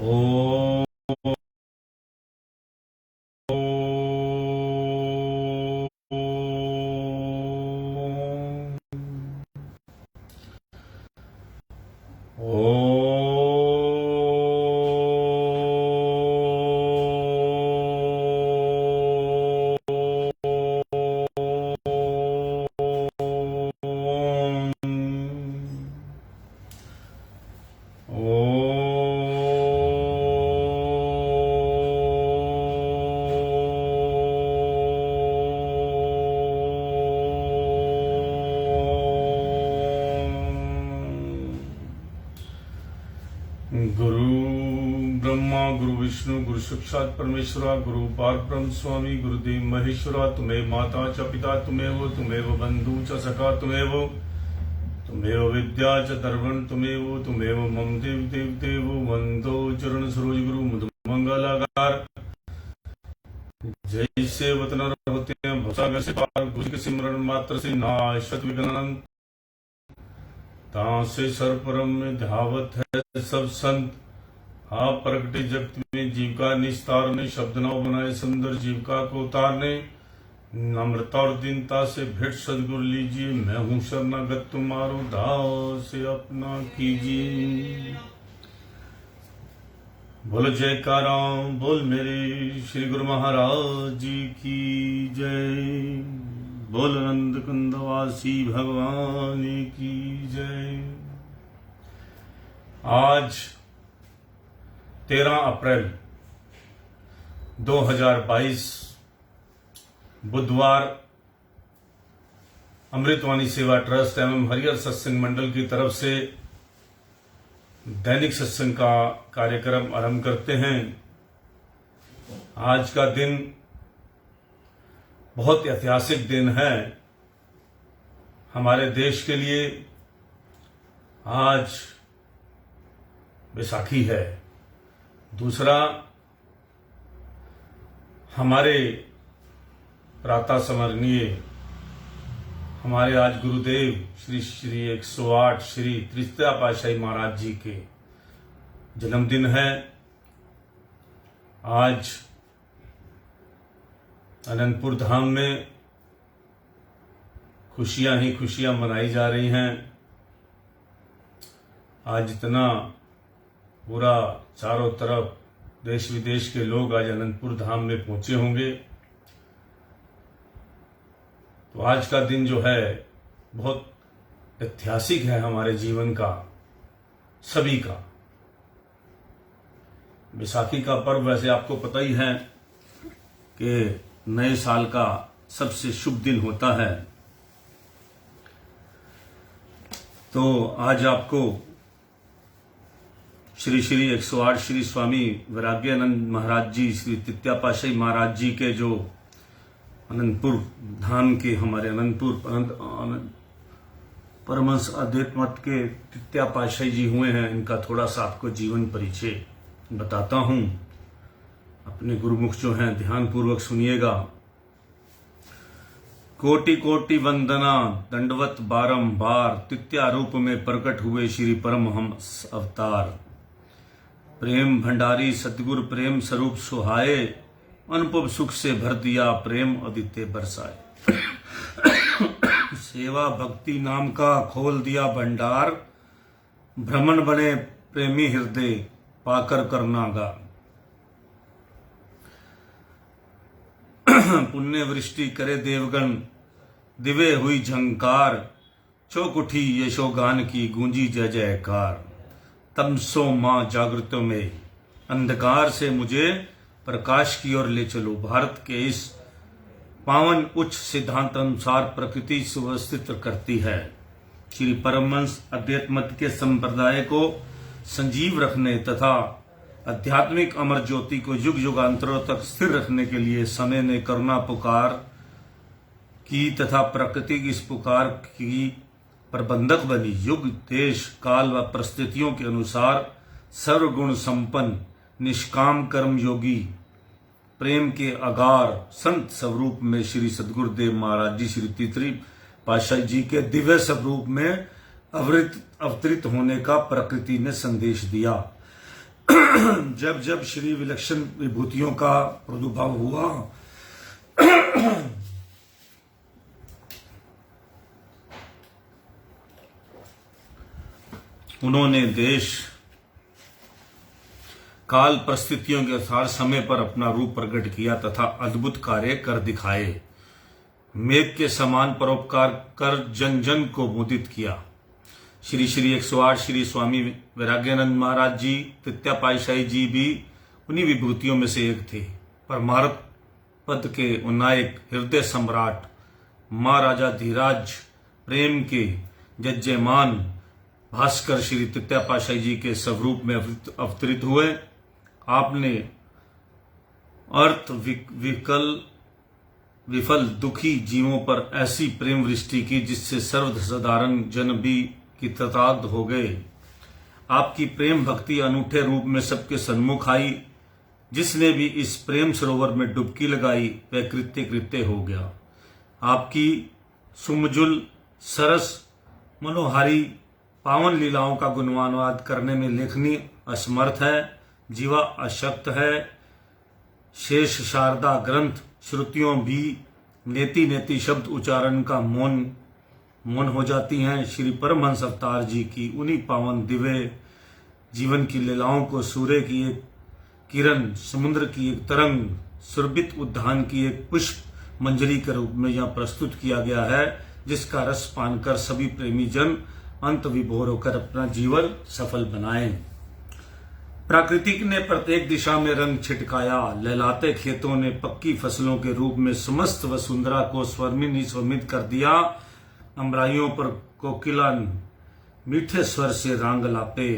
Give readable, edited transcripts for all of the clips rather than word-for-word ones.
ओ गुरु ब्रह्मा गुरु विष्णु गुरु साक्षात् परमेश्वरा गुरु पारब्रह्म स्वामी गुरुदेव महेश्वरा। तुम्हें माता च पिता तुमेव तुमेव बंधु च सखा तुमेव विद्या च दर्पण तुमेव मम देव देव देव वंदो चरण सरोज गुरु मुद मंगलागार। जैसे वतन होते हैं भवसागर से पार, गुरु के सिमरन मात्र से नाशत विघ्न, से सर्वपरम में ध्यावत है सब संत। आप प्रगटे जगत में जीविका निस्तारने, शब्द नव बनाए सुंदर जीविका को उतारने। नम्रता और दीनता से भेंट सदगुरु लीजिए, मैं हूँ शरणागत तुम्हारो, दाव से अपना कीजिए। बोलो जयकारा बोल मेरे श्री गुरु महाराज जी की जय। बोल नंद कुंदवासी भगवान की जय। आज 13 अप्रैल 2022 बुधवार अमृतवाणी सेवा ट्रस्ट एवं हरिहर सत्संग मंडल की तरफ से दैनिक सत्संग का कार्यक्रम आरंभ करते हैं। आज का दिन बहुत ऐतिहासिक दिन है हमारे देश के लिए। आज बैसाखी है। दूसरा, हमारे प्रातः स्मरणीय हमारे आज गुरुदेव श्री श्री 108 श्री तृतीया पातशाही महाराज जी के जन्मदिन है। आज अनंतपुर धाम में खुशियां ही खुशियां मनाई जा रही हैं। आज इतना पूरा चारों तरफ देश विदेश के लोग आज अनंतपुर धाम में पहुंचे होंगे। तो आज का दिन जो है बहुत ऐतिहासिक है हमारे जीवन का, सभी का। बैसाखी का पर्व वैसे आपको पता ही है कि नए साल का सबसे शुभ दिन होता है। तो आज आपको श्री श्री 108 श्री स्वामी वैराग्यानंद महाराज जी श्री तृतीया पातशाही महाराज जी के जो अनंतपुर धाम के हमारे अनंतपुर परमहंस अद्वैत मत के तृतीया पातशाही जी हुए हैं, इनका थोड़ा सा आपको जीवन परिचय बताता हूं। अपने गुरुमुख जो हैं ध्यान पूर्वक सुनिएगा। कोटि कोटि वंदना दंडवत बारंबार, तृतीया रूप में प्रकट हुए श्री परमहंस अवतार। प्रेम भंडारी सतगुरु प्रेम स्वरूप सुहाए, अनुपम सुख से भर दिया प्रेम अदित्य बरसाए। सेवा भक्ति नाम का खोल दिया भंडार, भ्रमण बने प्रेमी हृदय पाकर करना गा। पुण्य वृष्टि करे देवगण दिवे हुई झंकार, चौक उठी यशोगान की गूंजी जय जयकार। तमसो मां जागृतों में अंधकार से मुझे प्रकाश की ओर ले चलो। भारत के इस पावन उच्च सिद्धांत अनुसार प्रकृति सुव्यवस्थित करती है। श्री परमहंस अद्वैत मत के संप्रदाय को संजीव रखने तथा आध्यात्मिक अमर ज्योति को युग युगांतरों तक स्थिर रखने के लिए समय ने करुणा पुकार की तथा प्रकृति की इस पुकार की प्रबंधक बनी। युग देश काल व परिस्थितियों के अनुसार सर्वगुण संपन्न निष्काम कर्म योगी प्रेम के अगार संत स्वरूप में श्री सदगुरुदेव महाराज जी श्री तृतीय पातशाही जी के दिव्य स्वरूप में अवतरित होने का प्रकृति ने संदेश दिया। जब जब श्री विलक्षण विभूतियों का प्रादुर्भाव हुआ, उन्होंने देश काल परिस्थितियों के अनुसार समय पर अपना रूप प्रकट किया तथा अद्भुत कार्य कर दिखाए। मेघ के समान परोपकार कर जन जन को मोदित किया। श्री श्री 108 श्री स्वामी वैराग्यानंद महाराज जी, तृतीया पातशाही जी भी उन्हीं विभूतियों में से एक थे। परमार्थ पद के उन्नायक, हृदय सम्राट, महाराजा धीराज प्रेम के जज्जयमान भास्कर श्री तृतीया पातशाही जी के स्वरूप में अवतरित हुए। आपने अर्थ विफल दुखी जीवों पर ऐसी प्रेम वृष्टि की जिससे सर्वसाधारण जन भी कृतार्थ हो गए। आपकी प्रेम भक्ति अनूठे रूप में सबके सन्मुख आई। जिसने भी इस प्रेम सरोवर में डुबकी लगाई वह कृत्य कृत्य हो गया। आपकी सुमजुल सरस मनोहारी पावन लीलाओं का गुणगानवाद करने में लेखनी असमर्थ है, जीवा अशक्त है। शेष शारदा ग्रंथ श्रुतियों भी नेति नेति शब्द उच्चारण का मौन हो जाती हैं। श्री परमहंस अवतार जी की उन्हीं पावन दिव्य जीवन की लीलाओं को सूर्य की एक किरण, समुद्र की एक तरंग, सुरभित उद्यान की एक पुष्प मंजरी के रूप में यहाँ प्रस्तुत किया गया है, जिसका रस पान कर सभी प्रेमी जन अंत विभोर होकर अपना जीवन सफल बनाएं। प्राकृतिक ने प्रत्येक दिशा में रंग छिटकाया। लहलाते खेतों ने पक्की फसलों के रूप में समस्त वसुंधरा को स्वर्णित कर दिया। अमराइयों पर कोकिला मीठे स्वर से रांग लापे।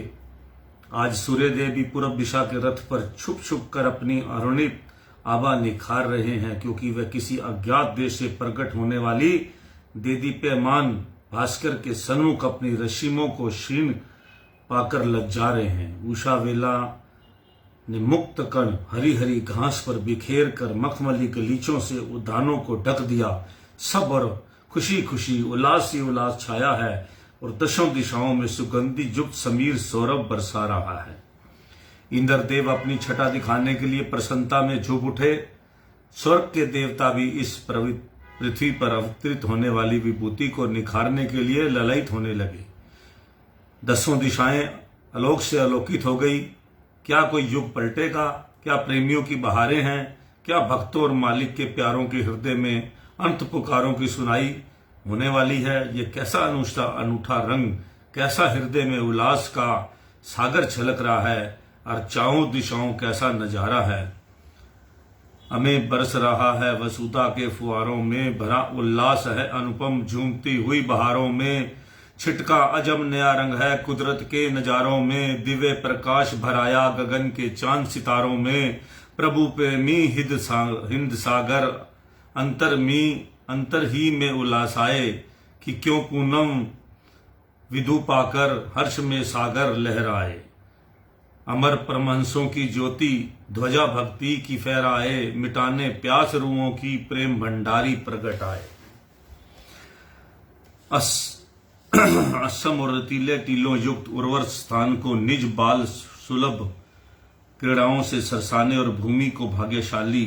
आज सूर्यदेव भी पूर्व दिशा के रथ पर छुप छुप कर अपनी अरुणित आभा निखार रहे हैं, क्योंकि वे किसी अज्ञात देश से प्रकट होने वाली देदीप्यमान भास्कर के सन्मुख अपनी रश्मियों को क्षीण पाकर लज्जा रहे हैं। उषा वेला ने मुक्त कण हरी हरी घास पर बिखेर कर मखमली गलीचों से उद्यानों को ढक दिया। सब और खुशी खुशी उल्लास ही उल्लास छाया है और दशों दिशाओं में सुगंधि युक्त समीर सौरभ बरसा रहा है। इंद्रदेव अपनी छटा दिखाने के लिए प्रसन्नता में झूम उठे। स्वर्ग के देवता भी इस पृथ्वी पर अवतरित होने वाली विभूति को निखारने के लिए ललायित होने लगे। दसों दिशाएं आलोक से आलोकित हो गई। क्या कोई युग पलटेगा? क्या प्रेमियों की बहारें हैं? क्या भक्तों और मालिक के प्यारों के हृदय में अंत पुकारों की सुनाई होने वाली है? ये कैसा अनूठा रंग, कैसा हृदय में उल्लास का सागर छलक रहा है और चारों दिशाओं कैसा नजारा है। हमें बरस रहा है वसुधा के फुहारों में, भरा उल्लास है अनुपम झूमती हुई बहारों में। छिटका अजब नया रंग है कुदरत के नजारों में, दिव्य प्रकाश भराया गगन के चांद सितारों में। प्रभु प्रेमी हिंद सागर अंतर ही में उल्लास आए, कि क्यों पूनम विधु पाकर हर्ष में सागर लहराए। अमर परमहंसों की ज्योति ध्वजा भक्ति की फहराए, मिटाने प्यास रूहों की प्रेम भंडारी प्रगट आए। असम और रतीले टीलों युक्त उर्वर स्थान को निज बाल सुलभ क्रीड़ाओं से सरसाने और भूमि को भाग्यशाली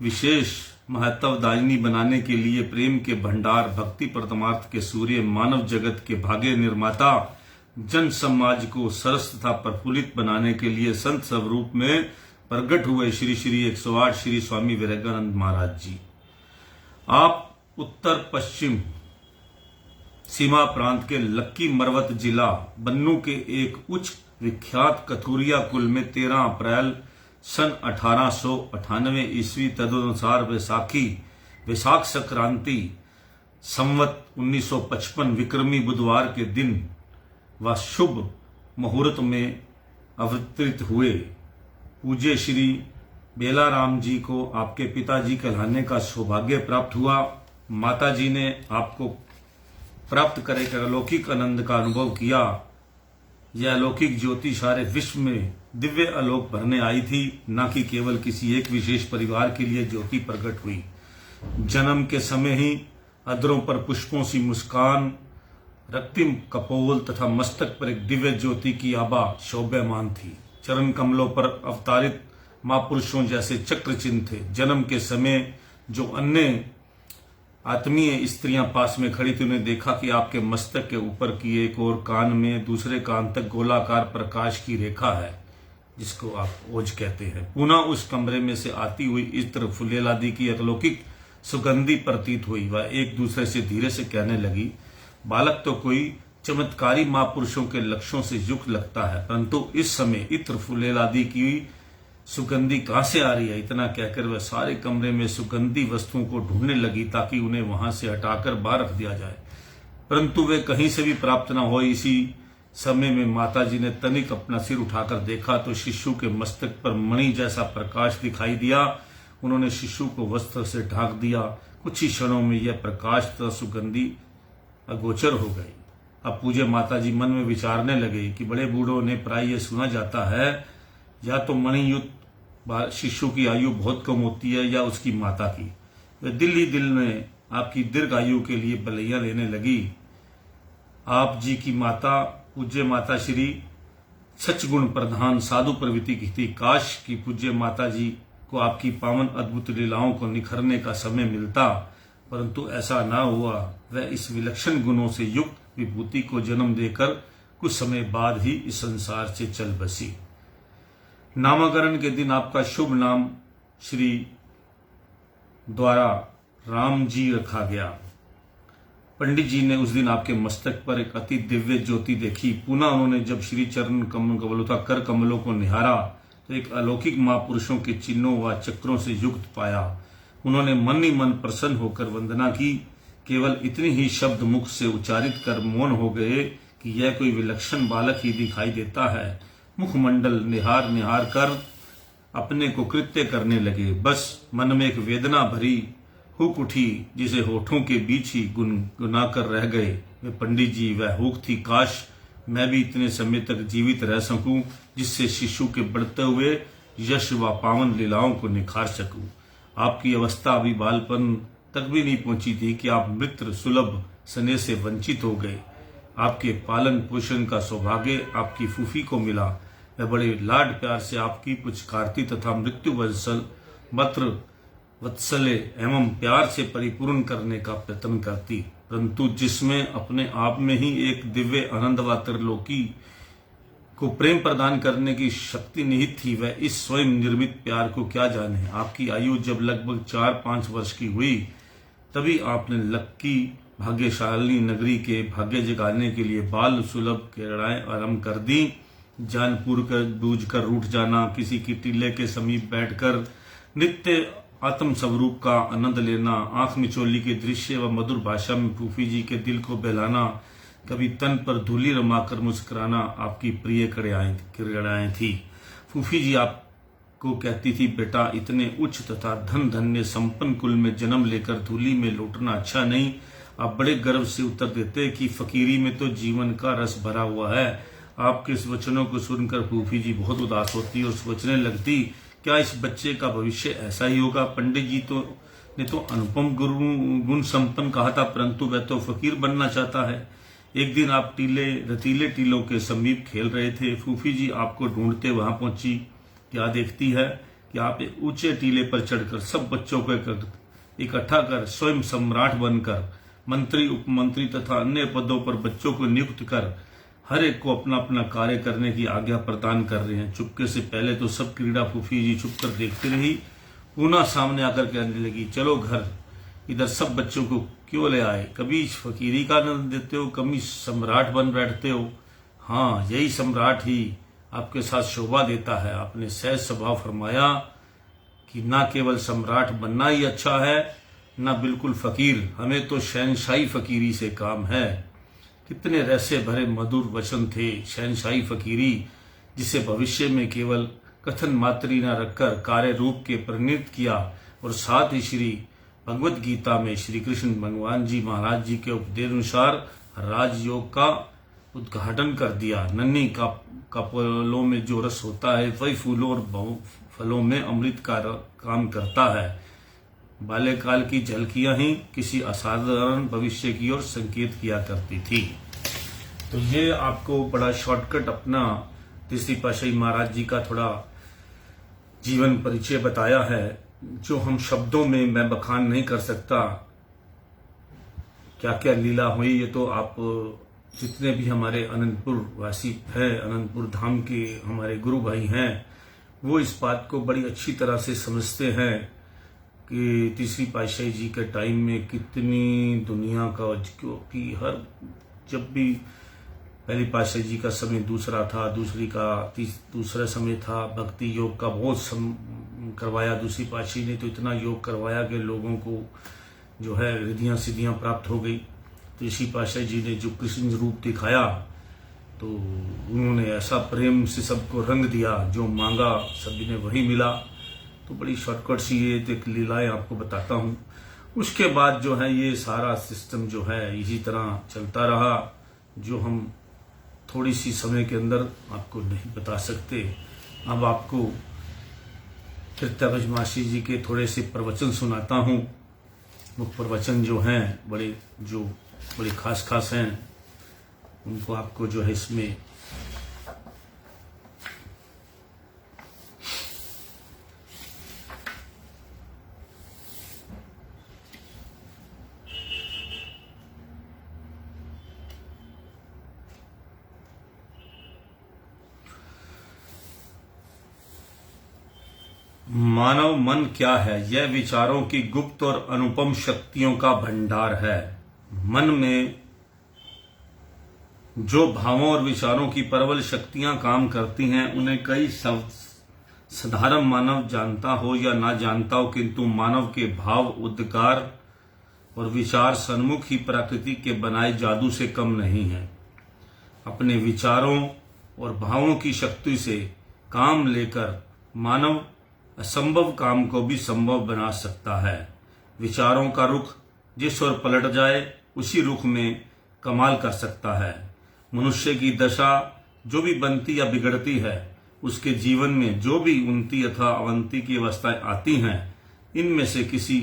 विशेष महत्वदायिनी बनाने के लिए प्रेम के भंडार, भक्ति परमार्थ के सूर्य, मानव जगत के भाग्य निर्माता, जन समाज को सरस तथा प्रफुल्लित बनाने के लिए संत स्वरूप में प्रकट हुए श्री श्री 108 श्री स्वामी वैराग्यानंद महाराज जी। आप उत्तर पश्चिम सीमा प्रांत के लक्की मरवत जिला बन्नू के एक उच्च विख्यात कथुरिया कुल में 13 अप्रैल सन 1898 ईस्वी तदनुसार वैशाख संक्रांति संवत 1955 विक्रमी बुधवार के दिन व शुभ मुहूर्त में अवतरित हुए। पूज्य श्री बेलाराम जी को आपके पिताजी कहलाने का सौभाग्य प्राप्त हुआ। माता जी ने आपको प्राप्त करे कर अलौकिक आनंद का अनुभव किया। यह अलौकिक ज्योति सारे विश्व में दिव्य आलोक भरने आई थी, न कि केवल किसी एक विशेष परिवार के लिए ज्योति प्रकट हुई। जन्म के समय ही अधरों पर पुष्पों सी मुस्कान, रक्तिम कपोल तथा मस्तक पर एक दिव्य ज्योति की आभा शोभायमान थी। चरण कमलों पर अवतारित महापुरुषों जैसे चक्र चिन्ह थे। जन्म के समय जो अन्य आत्मीय स्त्रियां पास में खड़ी थी, उन्हें देखा कि आपके मस्तक के ऊपर की एक और कान में दूसरे कान तक गोलाकार प्रकाश की रेखा है, जिसको आप ओज कहते हैं। पुनः उस कमरे में से आती हुई इत्र फुलेल आदि की अलौकिक सुगंधी प्रतीत हुई। वह एक दूसरे से धीरे से कहने लगी, बालक तो कोई चमत्कारी महापुरुषों के लक्ष्यों से युक्त लगता है, परंतु इस समय इत्र फुलेल आदि की सुगंधी कहां से आ रही है? इतना कहकर वह सारे कमरे में सुगंधी वस्तुओं को ढूंढने लगी ताकि उन्हें वहां से हटाकर बाहर रख दिया जाए, परंतु वे कहीं से भी प्राप्त न हो। इसी समय में माताजी ने तनिक अपना सिर उठाकर देखा तो शिशु के मस्तक पर मणि जैसा प्रकाश दिखाई दिया। उन्होंने शिशु को वस्त्र से ढांक दिया। कुछ ही क्षणों में यह प्रकाश तथा सुगंधी अगोचर हो गई। अब पूज्य माताजी मन में विचारने लगे कि बड़े बूढ़ों ने प्राय यह सुना जाता है, या तो मणियुक्त शिशु की आयु बहुत कम होती है या उसकी माता की। वे दिल ही दिल में आपकी दीर्घ आयु के लिए बलैया लेने लगी। आप जी की माता पूज्य माता श्री सचगुण प्रधान साधु प्रवृत्ति की थी। काश की पूज्य माता जी को आपकी पावन अद्भुत लीलाओं को निखरने का समय मिलता, परंतु ऐसा न हुआ। वह इस विलक्षण गुणों से युक्त विभूति को जन्म देकर कुछ समय बाद ही इस संसार से चल बसी। नामकरण के दिन आपका शुभ नाम श्री द्वारा राम जी रखा गया। पंडित जी ने उस दिन आपके मस्तक पर एक अति दिव्य ज्योति देखी। पुनः उन्होंने जब श्री चरण कमलों तथा कर कमलों को निहारा तो एक अलौकिक महापुरुषों के चिन्हों व चक्रों से युक्त पाया। उन्होंने मन ही मन प्रसन्न होकर वंदना की। केवल इतनी ही शब्द मुख से उच्चारित कर मौन हो गए कि यह कोई विलक्षण बालक ही दिखाई देता है। मुखमंडल निहार निहार कर अपने को कृत्य करने लगे। बस मन में एक वेदना भरी हुक उठी, जिसे होठों के बीच ही गुनगुना कर रह गए। वे पंडित जी, वह हुक थी, काश मैं भी इतने समय तक जीवित रह सकूं, जिससे शिशु के बढ़ते हुए यश व पावन लीलाओं को निखार सकूं। आपकी अवस्था अभी बालपन तक भी नहीं पहुंची थी कि आप मित्र सुलभ स्नेह से वंचित हो गए। आपके पालन पोषण का सौभाग्य आपकी फूफी को मिला। वह बड़े लाड प्यार से आपकी पुचकारती तथा मृत्यु वत्सले एवं प्यार से परिपूर्ण करने का प्रयत्न करती, परंतु जिसमें अपने आप में ही एक दिव्य आनंद व त्रिलोकी को प्रेम प्रदान करने की शक्ति निहित थी, वह इस स्वयं निर्मित प्यार को क्या जाने। आपकी आयु जब लगभग 4-5 वर्ष की हुई, तभी आपने लक्की भाग्यशाली नगरी के भाग्य जगाने के लिए बाल सुलभ क्रीड़ाएं आरंभ कर दी। जानपुर कर बूझ कर रूठ जाना, किसी की टीले के समीप बैठकर नित्य आत्म स्वरूप का आनंद लेना, आंख मिचोली के दृश्य व मधुर भाषा में फूफी जी के दिल को बहलाना, कभी तन पर धूली रमाकर मुस्कुराना आपकी प्रिय क्रीड़ाएं थी। फूफी जी आपको कहती थी, बेटा इतने उच्च तथा धन धन्य संपन्न कुल में जन्म लेकर धूली में लौटना अच्छा नहीं। आप बड़े गर्व से उत्तर देते कि फकीरी में तो जीवन का रस भरा हुआ है। आपके इस वचनों को सुनकर फूफी जी बहुत उदास होती और सोचने लगती, क्या इस बच्चे का भविष्य ऐसा ही होगा? पंडित जी ने तो अनुपम गुण संपन्न कहा था, परंतु वह तो फकीर बनना चाहता है। एक दिन आप रतीले टीलों के समीप खेल रहे थे। फूफी जी आपको ढूंढते वहां पहुंची। क्या देखती है कि आप एक ऊंचे टीले पर चढ़कर सब बच्चों को इकट्ठा कर स्वयं सम्राट बनकर मंत्री, उपमंत्री तथा अन्य पदों पर बच्चों को नियुक्त कर हर एक को अपना अपना कार्य करने की आज्ञा प्रदान कर रहे हैं। चुपके से पहले तो सब क्रीड़ा फूफी जी चुप कर देखती रही, पुनः सामने आकर कहने लगी, चलो घर, इधर सब बच्चों को क्यों ले आए? कभी फकीरी का आनंद देते हो, कभी सम्राट बन बैठते हो। हाँ, यही सम्राट ही आपके साथ शोभा देता है। आपने सहज स्वभाव फरमाया कि ना केवल सम्राट बनना ही अच्छा है, ना बिल्कुल फकीर, हमें तो शहनशाही फकीरी से काम है। कितने रहस्य भरे मधुर वचन थे। शहनशाही फकीरी, जिसे भविष्य में केवल कथन मात्र ही न रखकर कार्य रूप के परिणत किया, और साथ ही श्री भगवत गीता में श्री कृष्ण भगवान जी महाराज जी के उपदेश अनुसार राजयोग का उद्घाटन कर दिया। नन्ही कपोलों में जो रस होता है, वही फूलों और फलों में अमृत का काम करता है। बाल्यकाल की झलकियां ही किसी असाधारण भविष्य की ओर संकेत किया करती थी। तो ये आपको बड़ा शॉर्टकट अपना तीसरी पातशाही महाराज जी का थोड़ा जीवन परिचय बताया है, जो हम शब्दों में मैं बखान नहीं कर सकता। क्या क्या लीला हुई ये तो आप जितने भी हमारे अनंतपुर वासी हैं, अनंतपुर धाम के हमारे गुरु भाई हैं, वो इस बात को बड़ी अच्छी तरह से समझते हैं कि तीसरी पातशाही जी के टाइम में कितनी दुनिया का, क्योंकि हर जब भी पहली पातशाही जी का समय दूसरा था, दूसरा समय था, भक्ति योग का बहुत करवाया। दूसरी पातशाही ने तो इतना योग करवाया कि लोगों को जो है रिद्धियां सिद्धियां प्राप्त हो गई। तीसरी पातशाही जी ने जो कृष्ण रूप दिखाया तो उन्होंने ऐसा प्रेम से सबको रंग दिया, जो मांगा सभी ने वही मिला। तो बड़ी शॉर्टकट सी ये एक लीलाएं आपको बताता हूँ। उसके बाद जो है ये सारा सिस्टम जो है इसी तरह चलता रहा, जो हम थोड़ी सी समय के अंदर आपको नहीं बता सकते। अब आपको तीर्थराज मासी जी के थोड़े से प्रवचन सुनाता हूँ। वो प्रवचन जो हैं बड़े खास हैं, उनको आपको जो है इसमें मानव मन क्या है? यह विचारों की गुप्त और अनुपम शक्तियों का भंडार है। मन में जो भावों और विचारों की प्रबल शक्तियां काम करती हैं, उन्हें कई साधारण मानव जानता हो या ना जानता हो, किंतु मानव के भाव, उद्गार और विचार सन्मुख ही प्रकृति के बनाए जादू से कम नहीं है। अपने विचारों और भावों की शक्ति से काम लेकर मानव असंभव काम को भी संभव बना सकता है। विचारों का रुख जिस ओर पलट जाए उसी रुख में कमाल कर सकता है। मनुष्य की दशा जो भी बनती या बिगड़ती है, उसके जीवन में जो भी उन्नति अथवा अवंती की अवस्थाएं आती हैं, इनमें से किसी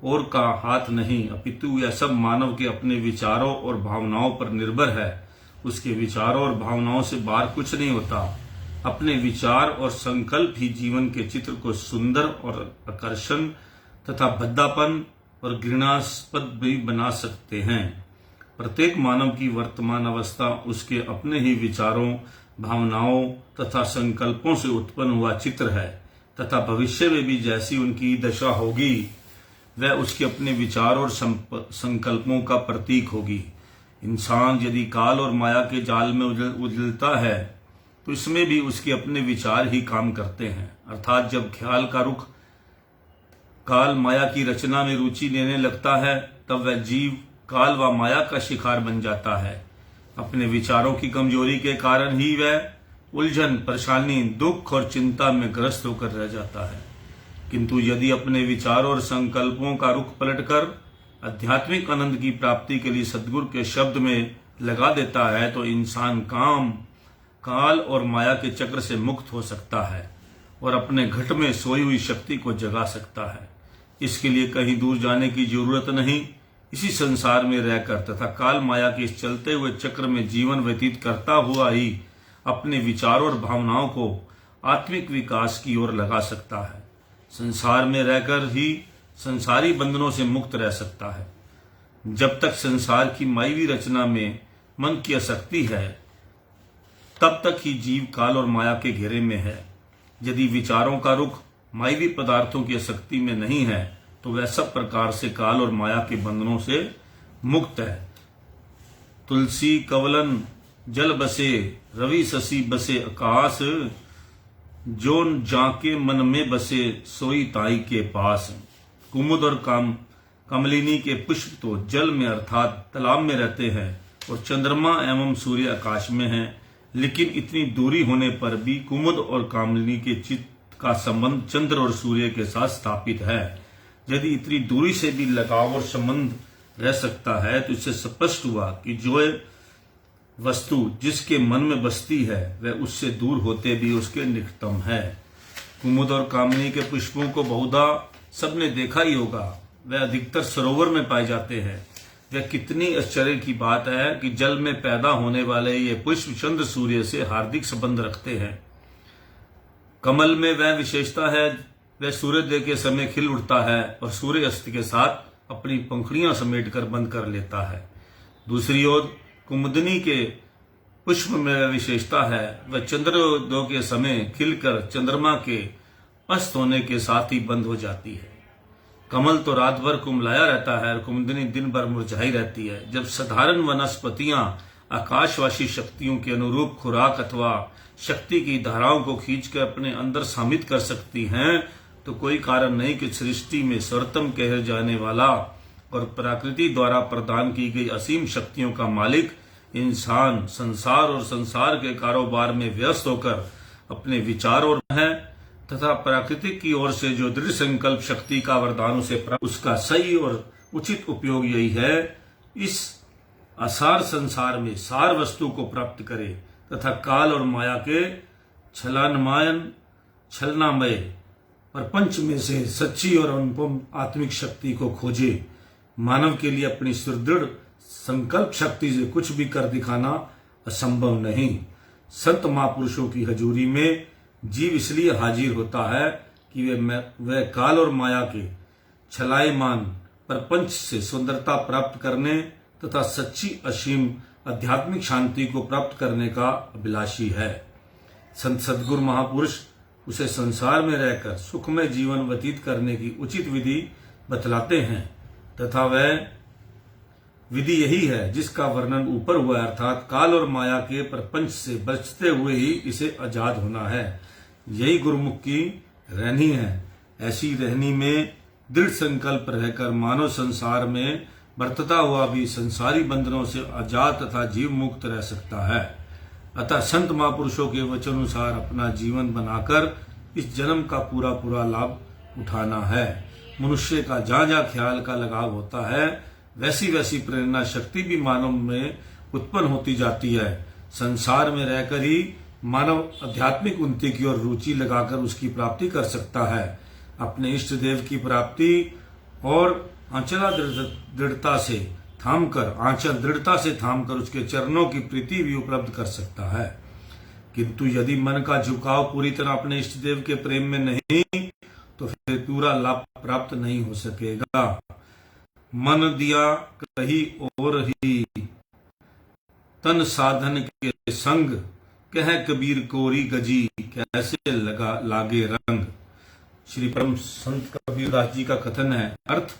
और का हाथ नहीं, अपितु यह सब मानव के अपने विचारों और भावनाओं पर निर्भर है। उसके विचारों और भावनाओं से बाहर कुछ नहीं होता। अपने विचार और संकल्प ही जीवन के चित्र को सुंदर और आकर्षण तथा भद्दापन और घृणास्पद भी बना सकते हैं। प्रत्येक मानव की वर्तमान अवस्था उसके अपने ही विचारों, भावनाओं तथा संकल्पों से उत्पन्न हुआ चित्र है, तथा भविष्य में भी जैसी उनकी दशा होगी वह उसके अपने विचार और संकल्पों का प्रतीक होगी। इंसान यदि काल और माया के जाल में उलझता है तो इसमें भी उसके अपने विचार ही काम करते हैं। अर्थात जब ख्याल का रुख काल माया की रचना में रुचि लेने लगता है, तब वह जीव काल व माया का शिकार बन जाता है। अपने विचारों की कमजोरी के कारण ही वह उलझन, परेशानी, दुख और चिंता में ग्रस्त होकर रह जाता है। किंतु यदि अपने विचारों और संकल्पों का रुख पलटकर आध्यात्मिक आनंद की प्राप्ति के लिए सद्गुरु के शब्द में लगा देता है, तो इंसान काल और माया के चक्र से मुक्त हो सकता है और अपने घट में सोई हुई शक्ति को जगा सकता है। इसके लिए कहीं दूर जाने की जरूरत नहीं। इसी संसार में रहकर तथा काल माया के इस चलते हुए चक्र में जीवन व्यतीत करता हुआ ही अपने विचारों और भावनाओं को आत्मिक विकास की ओर लगा सकता है। संसार में रहकर ही संसारी बंधनों से मुक्त रह सकता है। जब तक संसार की मायवी रचना में मन की आसक्ति है, तब तक ही जीव काल और माया के घेरे में है। यदि विचारों का रुख मायवी पदार्थों की आसक्ति में नहीं है, तो वह सब प्रकार से काल और माया के बंधनों से मुक्त है। तुलसी कवलन जल बसे, रवि शशि बसे आकाश, जोन जाके मन में बसे सोई ताई के पास। कुमुद और कमलिनी के पुष्प तो जल में अर्थात तालाब में रहते हैं और चंद्रमा एवं सूर्य आकाश में हैं, लेकिन इतनी दूरी होने पर भी कुमुद और कामलिनी के चित्त का संबंध चंद्र और सूर्य के साथ स्थापित है। यदि इतनी दूरी से भी लगाव और संबंध रह सकता है, तो इससे स्पष्ट हुआ कि जो वस्तु जिसके मन में बसती है वह उससे दूर होते भी उसके निकटतम है। कुमुद और कामनी के पुष्पों को बहुधा सबने देखा ही होगा। वह अधिकतर सरोवर में पाए जाते हैं। यह कितनी आश्चर्य की बात है कि जल में पैदा होने वाले ये पुष्प चंद्र सूर्य से हार्दिक संबंध रखते हैं। कमल में वह विशेषता है, वह सूर्योदय के समय खिल उठता है और सूर्य अस्त के साथ अपनी पंखुड़ियां समेटकर बंद कर लेता है। दूसरी ओर कुमुदनी के पुष्प में वह विशेषता है, वह चंद्रोदय के समय खिलकर चंद्रमा के अस्त होने के साथ ही बंद हो जाती है। कमल तो रात भर कुमलाया रहता है और कुमुदनी दिन भर मुरझाई रहती है। जब साधारण वनस्पतियां आकाशवासी शक्तियों के अनुरूप खुराक अथवा शक्ति की धाराओं को खींचकर अपने अंदर शामित कर सकती हैं, तो कोई कारण नहीं कि सृष्टि में सर्वोत्तम कहे जाने वाला और प्रकृति द्वारा प्रदान की गई असीम शक्तियों का मालिक इंसान संसार और संसार के कारोबार में व्यस्त होकर अपने विचारों है तथा प्रकृति की ओर से जो दृढ़ संकल्प शक्ति का वरदान उसे प्राप्त, उसका सही और उचित उपयोग यही है, इस असार संसार में सार वस्तु को प्राप्त करे तथा काल और माया के छलनामय प्रपंच में से सच्ची और अनुपम आत्मिक शक्ति को खोजे। मानव के लिए अपनी सुदृढ़ संकल्प शक्ति से कुछ भी कर दिखाना असंभव नहीं। संत महापुरुषों की हजूरी में जीव इसलिए हाजिर होता है कि वह काल और माया के छलायमान प्रपंच से सुंदरता प्राप्त करने तथा सच्ची असीम आध्यात्मिक शांति को प्राप्त करने का अभिलाषी है। संत सद्गुरु महापुरुष उसे संसार में रहकर सुखमय जीवन व्यतीत करने की उचित विधि बतलाते हैं तथा वह विधि यही है जिसका वर्णन ऊपर हुआ, अर्थात काल और माया के प्रपंच से बचते हुए ही इसे आजाद होना है। यही गुरुमुख की रहनी है। ऐसी रहनी में दृढ़ संकल्प रहकर मानव संसार में बरतता हुआ भी संसारी बंधनों से आजाद तथा जीव मुक्त रह सकता है। अतः संत महापुरुषों के वचनानुसार अपना जीवन बनाकर इस जन्म का पूरा पूरा लाभ उठाना है। मनुष्य का जहाँ जहाँ ख्याल का लगाव होता है, वैसी वैसी प्रेरणा शक्ति भी मानव में उत्पन्न होती जाती है। संसार में रहकर ही मानव आध्यात्मिक उन्नति की ओर रुचि लगाकर उसकी प्राप्ति कर सकता है। अपने इष्ट देव की प्राप्ति और आंचल दृढ़ता से थामकर उसके चरणों की प्रीति भी उपलब्ध कर सकता है। किंतु यदि मन का झुकाव पूरी तरह अपने इष्ट देव के प्रेम में नहीं, तो फिर पूरा लाभ प्राप्त नहीं हो सकेगा। मन दिया कहीं और ही तन साधन के संग, कह कबीर कोरी गजी कैसे लगा लागे रंग। श्री परम संत कबीरदास जी का कथन है। अर्थ,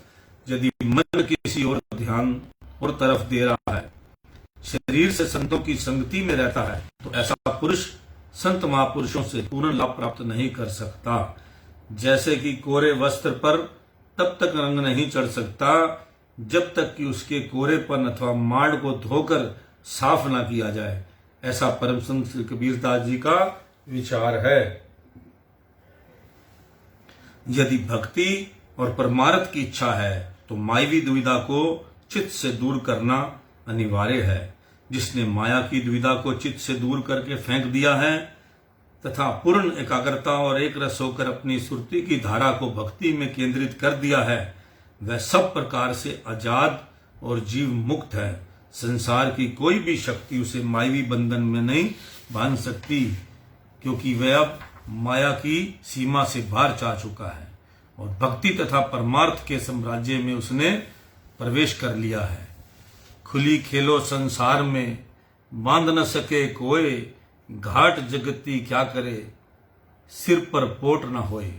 यदि मन किसी और ध्यान और तरफ दे रहा है, शरीर से संतों की संगति में रहता है, तो ऐसा पुरुष संत महापुरुषों से पूर्ण लाभ प्राप्त नहीं कर सकता। जैसे कि कोरे वस्त्र पर तब तक रंग नहीं चढ़ सकता जब तक कि उसके कोरेपन अथवा माड़ को धोकर साफ ना किया जाए, ऐसा परम संत कबीरदास जी का विचार है। यदि भक्ति और परमार्थ की इच्छा है तो मायवी दुविधा को चित्त से दूर करना अनिवार्य है। जिसने माया की दुविधा को चित्त से दूर करके फेंक दिया है तथा पूर्ण एकाग्रता और एक रस होकर अपनी सुरती की धारा को भक्ति में केंद्रित कर दिया है, वह सब प्रकार से आजाद और जीव मुक्त है। संसार की कोई भी शक्ति उसे मायवी बंधन में नहीं बांध सकती, क्योंकि वह अब माया की सीमा से बाहर जा चुका है और भक्ति तथा परमार्थ के साम्राज्य में उसने प्रवेश कर लिया है। खुली खेलो संसार में बांध न सके कोई, घाट जगती क्या करे सिर पर पोट न होए।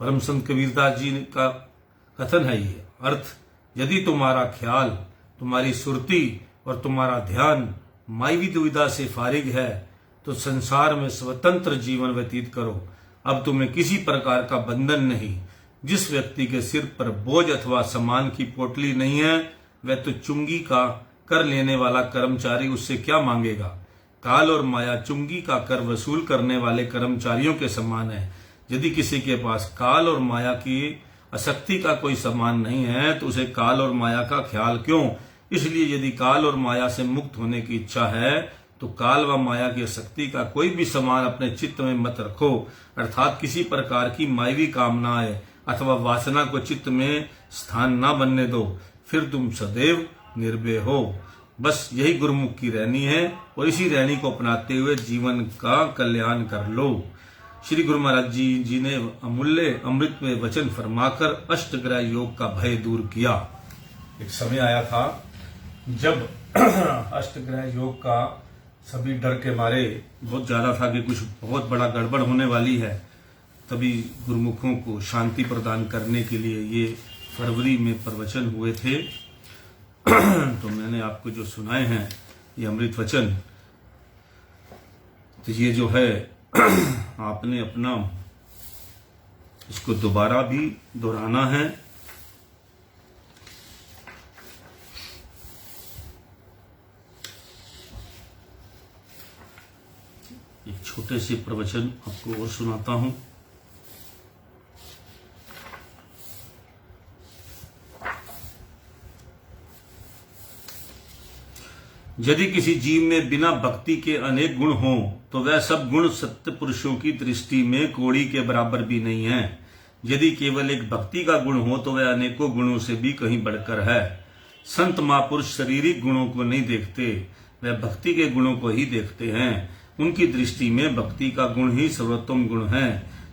परम संत कबीरदास जी का कथन है ये। अर्थ, यदि तुम्हारा ख्याल, तुम्हारी सुरती और तुम्हारा ध्यान मायवी दुविधा से फारिग है तो संसार में स्वतंत्र जीवन व्यतीत करो। अब तुम्हें किसी प्रकार का बंधन नहीं। जिस व्यक्ति के सिर पर बोझ अथवा सामान की पोटली नहीं है, वह तो चुंगी का कर लेने वाला कर्मचारी उससे क्या मांगेगा। काल और माया चुंगी का कर वसूल करने वाले कर्मचारियों के समान है। यदि किसी के पास काल और माया की आसक्ति का कोई सामान नहीं है तो उसे काल और माया का ख्याल क्यों। इसलिए यदि काल और माया से मुक्त होने की इच्छा है तो काल व माया की आसक्ति का कोई भी सामान अपने चित्त में मत रखो। अर्थात किसी प्रकार की मायवी कामनाएं अथवा वासना को चित्त में स्थान न बनने दो। फिर तुम सदैव निर्भय हो। बस यही गुरुमुख की रहनी है और इसी रहनी को अपनाते हुए जीवन का कल्याण कर लो। श्री गुरु महाराज जी ने अमूल्य अमृत में वचन फरमाकर अष्टग्रह योग का भय दूर किया। एक समय आया था जब अष्टग्रह योग का सभी डर के मारे बहुत ज्यादा था कि कुछ बहुत बड़ा गड़बड़ होने वाली है। तभी गुरुमुखों को शांति प्रदान करने के लिए ये फरवरी में प्रवचन हुए थे। तो मैंने आपको जो सुनाए हैं ये अमृत वचन, तो ये जो है आपने अपना इसको दोबारा भी दोहराना है। एक छोटे से प्रवचन आपको और सुनाता हूं। यदि किसी जीव में बिना भक्ति के अनेक गुण हों तो वह सब गुण सत्य पुरुषों की दृष्टि में कौड़ी के बराबर भी नहीं है। यदि केवल एक भक्ति का गुण हो तो वह अनेकों गुणों से भी कहीं बढ़कर है। संत महापुरुष शारीरिक गुणों को नहीं देखते, वह भक्ति के गुणों को ही देखते हैं। उनकी दृष्टि में भक्ति का गुण ही सर्वोत्तम गुण है।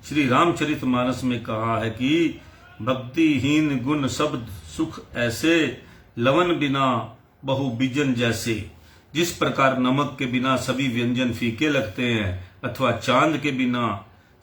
श्री रामचरितमानस में कहा है कि भक्तिहीन गुण शब्द सुख ऐसे, लवन बिना बहु बीजन जैसे। जिस प्रकार नमक के बिना सभी व्यंजन फीके लगते हैं अथवा चांद के बिना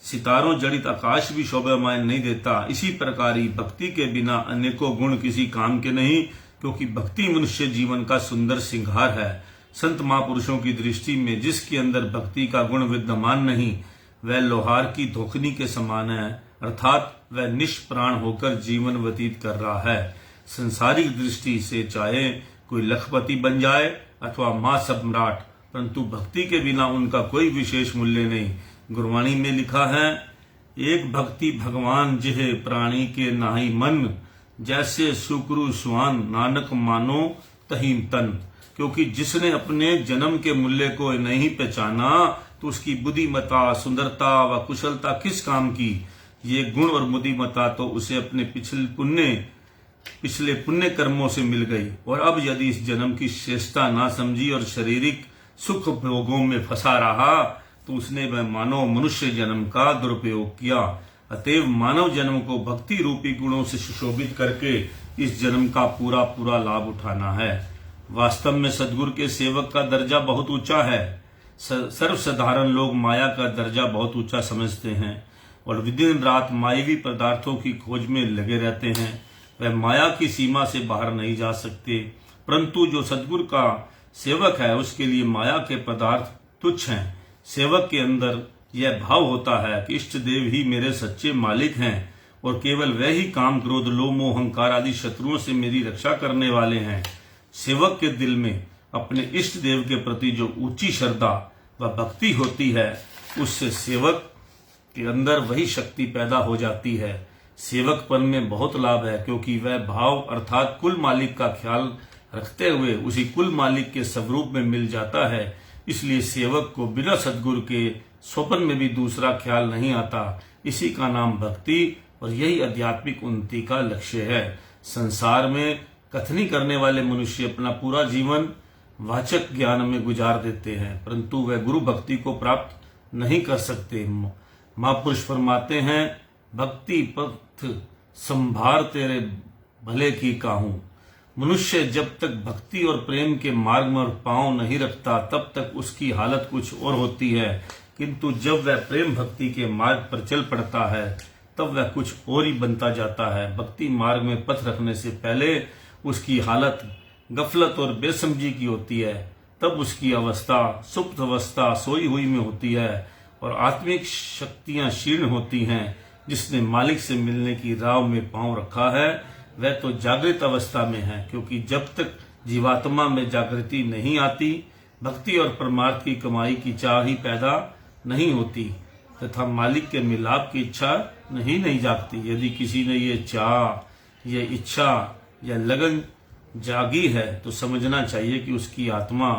सितारों जड़ित आकाश भी शोभायमान नहीं देता, इसी प्रकार ही भक्ति के बिना अनेकों गुण किसी काम के नहीं, क्योंकि भक्ति मनुष्य जीवन का सुंदर श्रृंगार है। संत महापुरुषों की दृष्टि में जिसके अंदर भक्ति का गुण विद्यमान नहीं वह लोहार की धोखनी के समान है, अर्थात वह निष्प्राण होकर जीवन व्यतीत कर रहा है। संसारिक दृष्टि से चाहे कोई लखपति बन जाए अथवा मां सम्राट, परंतु भक्ति के बिना उनका कोई विशेष मूल्य नहीं। गुरबाणी में लिखा है, एक भक्ति भगवान जिह प्राणी के नाहि मन, जैसे सुक्रु स्वान नानक मानो तहीम तन। क्योंकि जिसने अपने जन्म के मूल्य को नहीं पहचाना तो उसकी बुद्धिमता, सुंदरता व कुशलता किस काम की। ये गुण और बुद्धिमता तो उसे अपने पिछले पुण्य कर्मों से मिल गई, और अब यदि इस जन्म की श्रेष्ठता ना समझी और शारीरिक सुख भोगों में फंसा रहा तो उसने वह मानव मनुष्य जन्म का दुरुपयोग किया। अतएव मानव जन्म को भक्ति रूपी गुणों से सुशोभित करके इस जन्म का पूरा लाभ उठाना है। वास्तव में सदगुरु के सेवक का दर्जा बहुत ऊंचा है। सर्वसाधारण लोग माया का दर्जा बहुत ऊंचा समझते हैं और दिन रात मायावी पदार्थों की खोज में लगे रहते हैं। वह माया की सीमा से बाहर नहीं जा सकते, परंतु जो सदगुरु का सेवक है उसके लिए माया के पदार्थ तुच्छ हैं। सेवक के अंदर यह भाव होता है कि इष्ट देव ही मेरे सच्चे मालिक हैं और केवल वह ही काम, क्रोध, लोभ, मोह, अहंकार आदि शत्रुओं से मेरी रक्षा करने वाले हैं। सेवक के दिल में अपने इष्ट देव के प्रति जो ऊंची श्रद्धा व भक्ति होती है उससे सेवक के अंदर वही शक्ति पैदा हो जाती है। सेवकपन में बहुत लाभ है, क्योंकि वह भाव अर्थात कुल मालिक का ख्याल रखते हुए उसी कुल मालिक के स्वरूप में मिल जाता है। इसलिए सेवक को बिना सद्गुरु के स्वप्न में भी दूसरा ख्याल नहीं आता। इसी का नाम भक्ति और यही आध्यात्मिक उन्नति का लक्ष्य है। संसार में कथनी करने वाले मनुष्य अपना पूरा जीवन वाचक ज्ञान में गुजार देते हैं, परंतु वह गुरु भक्ति को प्राप्त नहीं कर सकते। महापुरुष फरमाते हैं, भक्ति पथ संभार तेरे भले की काहूं। मनुष्य जब तक भक्ति और प्रेम के मार्ग में पांव नहीं रखता तब तक उसकी हालत कुछ और होती है, किंतु जब वह प्रेम भक्ति के मार्ग पर चल पड़ता है तब वह कुछ और ही बनता जाता है। भक्ति मार्ग में पथ रखने से पहले उसकी हालत गफलत और बेसमझी की होती है, तब उसकी अवस्था सुप्त अवस्था सोई हुई में होती है और आत्मिक शक्तियां क्षीण होती हैं। जिसने मालिक से मिलने की राह में पांव रखा है वह तो जागृत अवस्था में है, क्योंकि जब तक जीवात्मा में जागृति नहीं आती भक्ति और परमार्थ की कमाई की चाह ही पैदा नहीं होती तथा मालिक के मिलाप की इच्छा नहीं जागती। यदि किसी ने ये चाह, ये इच्छा या लगन जागी है तो समझना चाहिए कि उसकी आत्मा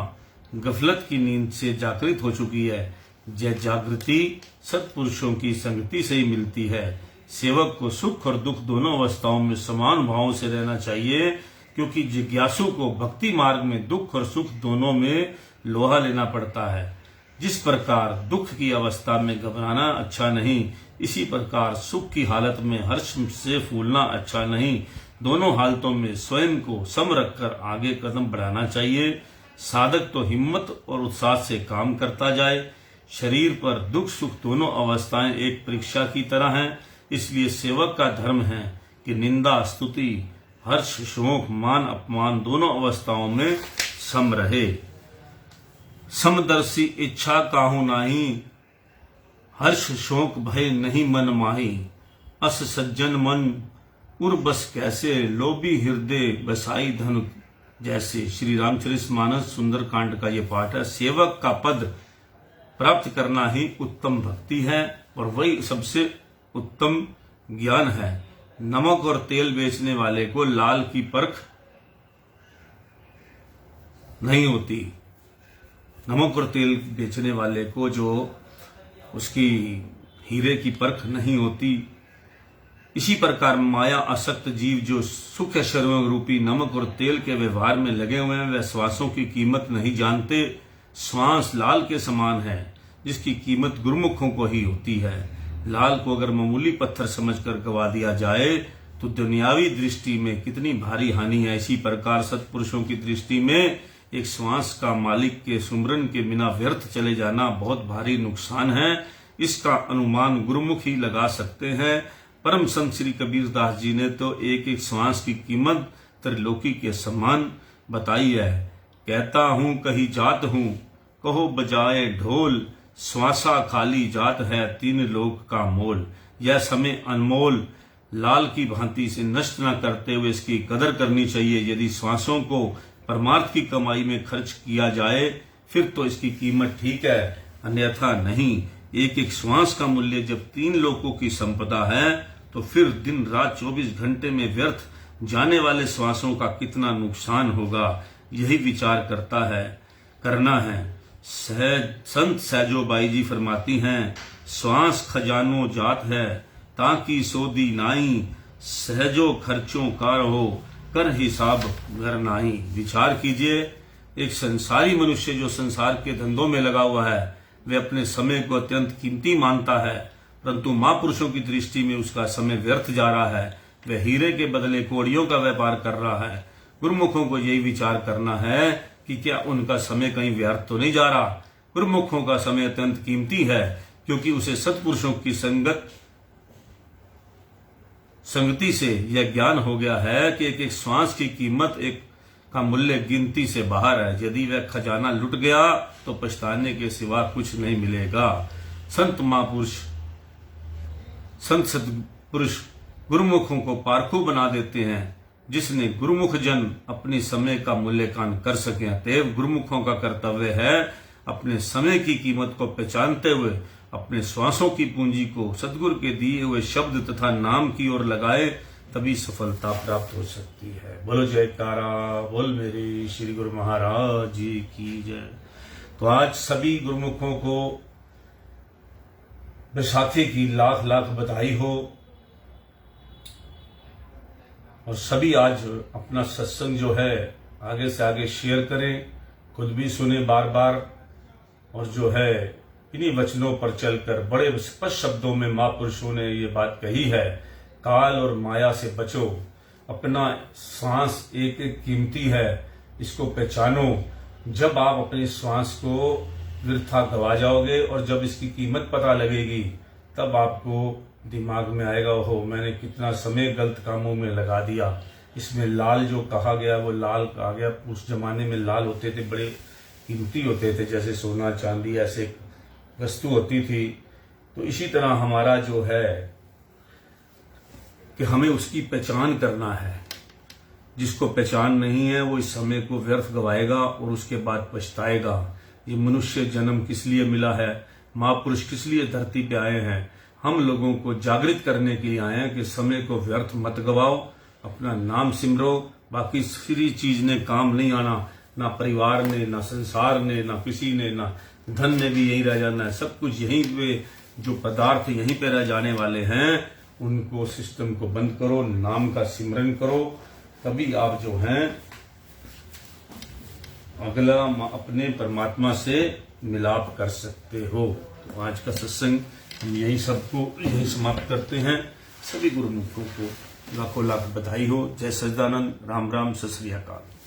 गफलत की नींद से जागृत हो चुकी है। यह जागृति सत्पुरुषों की संगति से ही मिलती है। सेवक को सुख और दुख दोनों अवस्थाओं में समान भाव से रहना चाहिए, क्योंकि जिज्ञासु को भक्ति मार्ग में दुख और सुख दोनों में लोहा लेना पड़ता है। जिस प्रकार दुख की अवस्था में घबराना अच्छा नहीं, इसी प्रकार सुख की हालत में हर्ष से फूलना अच्छा नहीं। दोनों हालतों में स्वयं को सम रखकर आगे कदम बढ़ाना चाहिए। साधक तो हिम्मत और उत्साह से काम करता जाए। शरीर पर दुख सुख दोनों अवस्थाएं एक परीक्षा की तरह हैं। इसलिए सेवक का धर्म है कि निंदा स्तुति, हर्ष शोक, मान अपमान दोनों अवस्थाओं में सम रहे। समदर्शी इच्छा काहू नाही, हर्ष शोक भय नहीं मन माही। अस सज्जन मन उर बस कैसे, लोभी हृदय बसाई धन जैसे। श्री रामचरितमानस सुंदर कांड का ये पाठ है। सेवक का पद प्राप्त करना ही उत्तम भक्ति है और वही सबसे उत्तम ज्ञान है। नमक और तेल बेचने वाले को लाल की परख नहीं होती। नमक और तेल बेचने वाले को जो उसकी हीरे की परख नहीं होती। इसी प्रकार माया आसक्त जीव जो सुख ऐश्वर्य रूपी नमक और तेल के व्यवहार में लगे हुए हैं, वह श्वासों की कीमत नहीं जानते। श्वास लाल के समान है जिसकी कीमत गुरुमुखों को ही होती है। लाल को अगर मामूली पत्थर समझकर गवा दिया जाए तो दुनियावी दृष्टि में कितनी भारी हानि है। इसी प्रकार सत्पुरुषों की दृष्टि में एक श्वास का मालिक के सुमरन के बिना व्यर्थ चले जाना बहुत भारी नुकसान है। इसका अनुमान गुरुमुख ही लगा सकते हैं। परम संत श्री कबीरदास जी ने तो एक एक श्वास की कीमत त्रिलोकी के समान बताई है। कहता हूं कहीं जात हूं, कहो बजाए ढोल। श्वासा खाली जात है, तीन लोक का मोल। यह समय अनमोल लाल की भांति से नष्ट न करते हुए इसकी कदर करनी चाहिए। यदि श्वासों को परमार्थ की कमाई में खर्च किया जाए फिर तो इसकी कीमत ठीक है, अन्यथा नहीं। एक एक श्वास का मूल्य जब तीन लोकों की संपदा है तो फिर दिन रात 24 घंटे में व्यर्थ जाने वाले श्वासों का कितना नुकसान होगा, यही विचार करना है। संत सहजोबाई जी फरमाती हैं, श्वास खजानो जात है, ताकि सोदी नाई। सहजो खर्चों कार हो, कर हिसाब घर नाई। विचार कीजिए, एक संसारी मनुष्य जो संसार के धंधों में लगा हुआ है, वे अपने समय को अत्यंत कीमती मानता है, परंतु महापुरुषों की दृष्टि में उसका समय व्यर्थ जा रहा है। वह हीरे के बदले कोड़ियों का व्यापार कर रहा है। गुरुमुखों को यही विचार करना है कि क्या उनका समय कहीं व्यर्थ तो नहीं जा रहा। गुरुमुखों का समय अत्यंत कीमती है क्योंकि उसे सत्पुरुषों की संगति से यह ज्ञान हो गया है कि एक एक श्वास की कीमत एक का मूल्य गिनती से बाहर है। यदि वह खजाना लुट गया तो पछताने के सिवा कुछ नहीं मिलेगा। संत महापुरुष, संत सत्पुरुष गुरुमुखों को पारखू बना देते हैं। जिसने गुरुमुख जन अपने समय का मूल्यांकन कर सके। अतएव गुरुमुखों का कर्तव्य है अपने समय की कीमत को पहचानते हुए अपने श्वासों की पूंजी को सदगुरु के दिए हुए शब्द तथा नाम की ओर लगाए, तभी सफलता प्राप्त हो सकती है। बोलो जयकारा बोल मेरे श्री गुरु महाराज जी की जय। तो आज सभी गुरुमुखों को बैसाखी की लाख लाख बधाई हो और सभी आज अपना सत्संग जो है आगे से आगे शेयर करें, खुद भी सुने बार बार, और जो है इन्हीं वचनों पर चलकर बड़े स्पष्ट शब्दों में महापुरुषों ने ये बात कही है, काल और माया से बचो। अपना श्वास एक एक कीमती है, इसको पहचानो। जब आप अपने श्वास को वृथा गवा जाओगे और जब इसकी कीमत पता लगेगी तब आपको दिमाग में आएगा, ओहो मैंने कितना समय गलत कामों में लगा दिया। इसमें लाल जो कहा गया वो लाल कहा गया। उस जमाने में लाल होते थे, बड़े कीमती होते थे, जैसे सोना चांदी ऐसे वस्तु होती थी। तो इसी तरह हमारा जो है कि हमें उसकी पहचान करना है। जिसको पहचान नहीं है वो इस समय को व्यर्थ गवाएगा और उसके बाद पछताएगा। ये मनुष्य जन्म किस लिए मिला है, महापुरुष किस लिए धरती पे आए हैं, हम लोगों को जागृत करने के लिए आए हैं कि समय को व्यर्थ मत गवाओ, अपना नाम सिमरो। बाकी किसी चीज ने काम नहीं आना, ना परिवार ने, ना संसार ने, ना किसी ने, ना धन ने भी यहीं रह जाना है। सब कुछ यहीं पे, जो पदार्थ यहीं पे रह जाने वाले हैं, उनको सिस्टम को बंद करो, नाम का सिमरन करो। तभी आप जो हैं अगला अपने परमात्मा से मिलाप कर सकते हो। तो आज का सत्संग हम यही समाप्त करते हैं। सभी गुरुमुखों को लाखों लाख बधाई हो। जय सच्चिदानंद। राम राम, सत श्री अकाल।